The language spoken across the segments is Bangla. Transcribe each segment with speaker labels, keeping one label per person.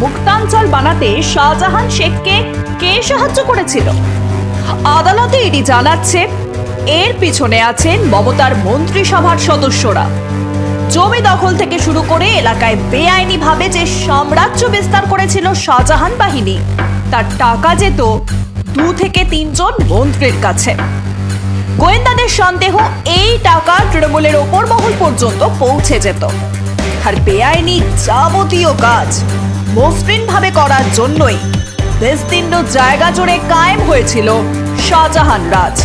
Speaker 1: মুক্তাঞ্চল বানাতে শাহজাহান শেখকে কে সাহায্য করেছিল? আদালতে ইডি জানাচ্ছে এর পিছনে আছেন মমতার মন্ত্রিসভার সদস্যরা। জমি দখল থেকে শুরু করে এলাকায় বেআইনিভাবে যে সাম্রাজ্য বিস্তার করেছিল শাহজাহান বাহিনী, তার টাকা যেত 2 থেকে 3 জন মন্ত্রীর কাছে। গোয়েন্দাদের সন্দেহ এই টাকা তৃণমূলের ওপর মহল পর্যন্ত পৌঁছে যেত। আর বেআইনি যাবতীয় কাজ মসৃণভাবে করার জন্যই বিস্তীর্ণ জায়গা জুড়ে কায়েম হয়েছিল শাহজাহান রাজ।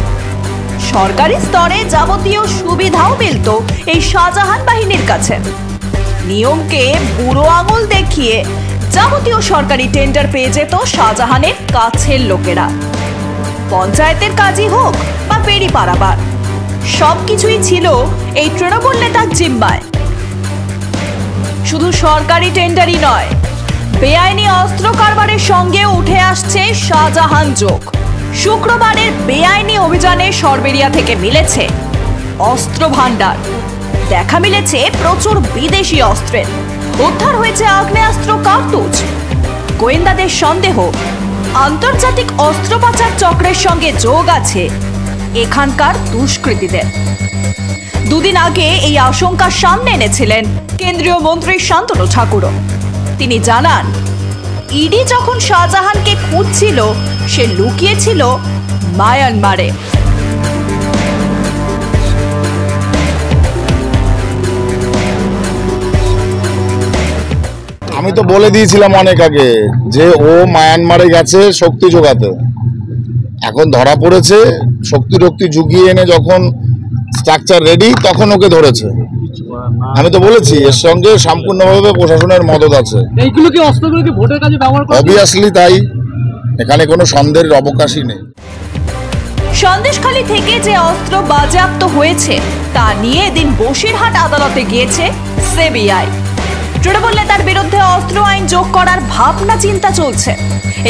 Speaker 1: সরকারি স্তরে যাবতীয় সুবিধাও মিলত এই শাহজাহান বাহিনীর কাছে। নিয়মকে বুড়ো আঙুল দেখিয়ে যাবতীয় সরকারি টেন্ডার পেয়ে যেত শাহজাহানের কাছের লোকেরা। পঞ্চায়েতের কাজই হোক বা ফেরি পারাবার, সবকিছুই ছিল এই তৃণমূল নেতার জিম্মায়। শুধু সরকারি টেন্ডারই নয়, বেআইনি অস্ত্র কারবারের সঙ্গে উঠে আসছে শাহজাহান যোগ। শুক্রবারের বেআইনি অভিযানে সরবেরিয়া থেকে মিলেছে অস্ত্র ভান্ডার। দেখা মিলেছে প্রচুর বিদেশি অস্ত্রের। উদ্ধার হয়েছে আগ্নেয়াস্ত্র কার্তুজ। গোয়েন্দাদের সন্দেহ আন্তর্জাতিক অস্ত্র পাচার চক্রের সঙ্গে যোগ আছে এখানকার দুষ্কৃতীদের। দুদিন আগে এই আশঙ্কা সামনে এনেছিলেন কেন্দ্রীয় মন্ত্রী শান্তনু ঠাকুরও। তিনি জানান, ইডি যখন শাহজাহানকে খুঁজছিল সে লুকিয়েছিল মায়ানমারে।
Speaker 2: আমি তো বলে দিয়েছিলাম অনেক আগে যে ও মায়ানমারে গেছে শক্তি জোগাতে। এখন ধরা পড়েছে, শক্তি রক্তি জুগিয়ে এনে যখন স্ট্রাকচার রেডি তখন ওকে ধরেছে। আমি তো বলেছি এর সঙ্গে সম্পূর্ণভাবে প্রশাসনের মদত আছে।
Speaker 3: এইগুলো কি অস্ত্রগুলো কি ভোটের কাজে ব্যবহার করা?
Speaker 2: অবভিয়াসলি তাই, এখানে কোনো সন্দেহের অবকাশই নেই।
Speaker 1: সন্দেশখালী থেকে যে অস্ত্র বাজেয়াপ্ত হয়েছে তা নিয়ে এদিন বসিরহাট আদালতে গিয়েছে সিবিআই। তৃণমূল নেতার বিরুদ্ধে অস্ত্র আইন যোগ করার ভাবনা চিন্তা চলছে।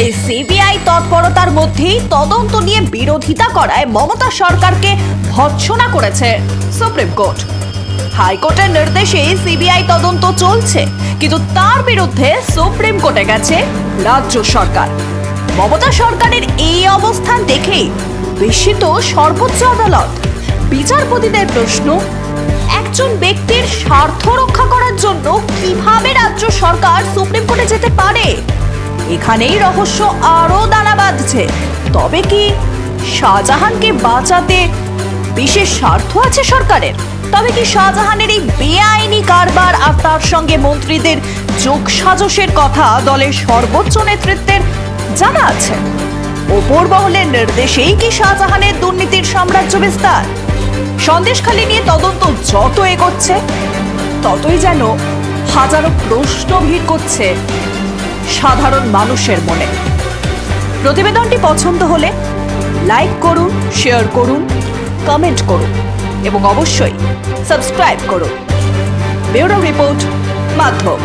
Speaker 1: এই সিবিআই তৎপরতার মধ্যেই তদন্ত নিয়ে বিরোধিতা করায় মমতা সরকারকে ভৎসনা করেছে সুপ্রিম কোর্ট। হাইকোর্টের নির্দেশে সিবিআই তদন্ত চলছে, কিন্তু তার বিরুদ্ধে সুপ্রিম কোর্টে গেছে রাজ্য সরকার। মমতা সরকারের এই অবস্থান দেখেই বিস্মিত সর্বোচ্চ আদালত। বিচারপতিদের প্রশ্ন, একজন ব্যক্তির স্বার্থ রক্ষা করার জন্য কিভাবে রাজ্য সরকার সুপ্রিম কোর্টে যেতে পারে? এখানেই রহস্য আরো দানা বাঁধছে। তবে কি শাহজাহানকে বাঁচাতে বিশেষ স্বার্থ আছে সরকারের? তবে কি শাহজাহানের এই বেআইনি কারবার আর তার সঙ্গে মন্ত্রীদের যোগসাজশের কথা দলের সর্বোচ্চ নেতৃত্বের জানা আছে? ওপর মহলের নির্দেশেই কি শাহজাহানের দুর্নীতির সাম্রাজ্য বিস্তার? সন্দেশখালী নিয়ে তদন্ত যত এগোচ্ছে ততই যেন হাজারো প্রশ্ন ভিড় করছে সাধারণ মানুষের মনে। প্রতিবেদনটি পছন্দ হলে লাইক করুন, শেয়ার করুন, কমেন্ট করুন এবং অবশ্যই সাবস্ক্রাইব করুন। ব্যুরো রিপোর্ট, মাধ্যম।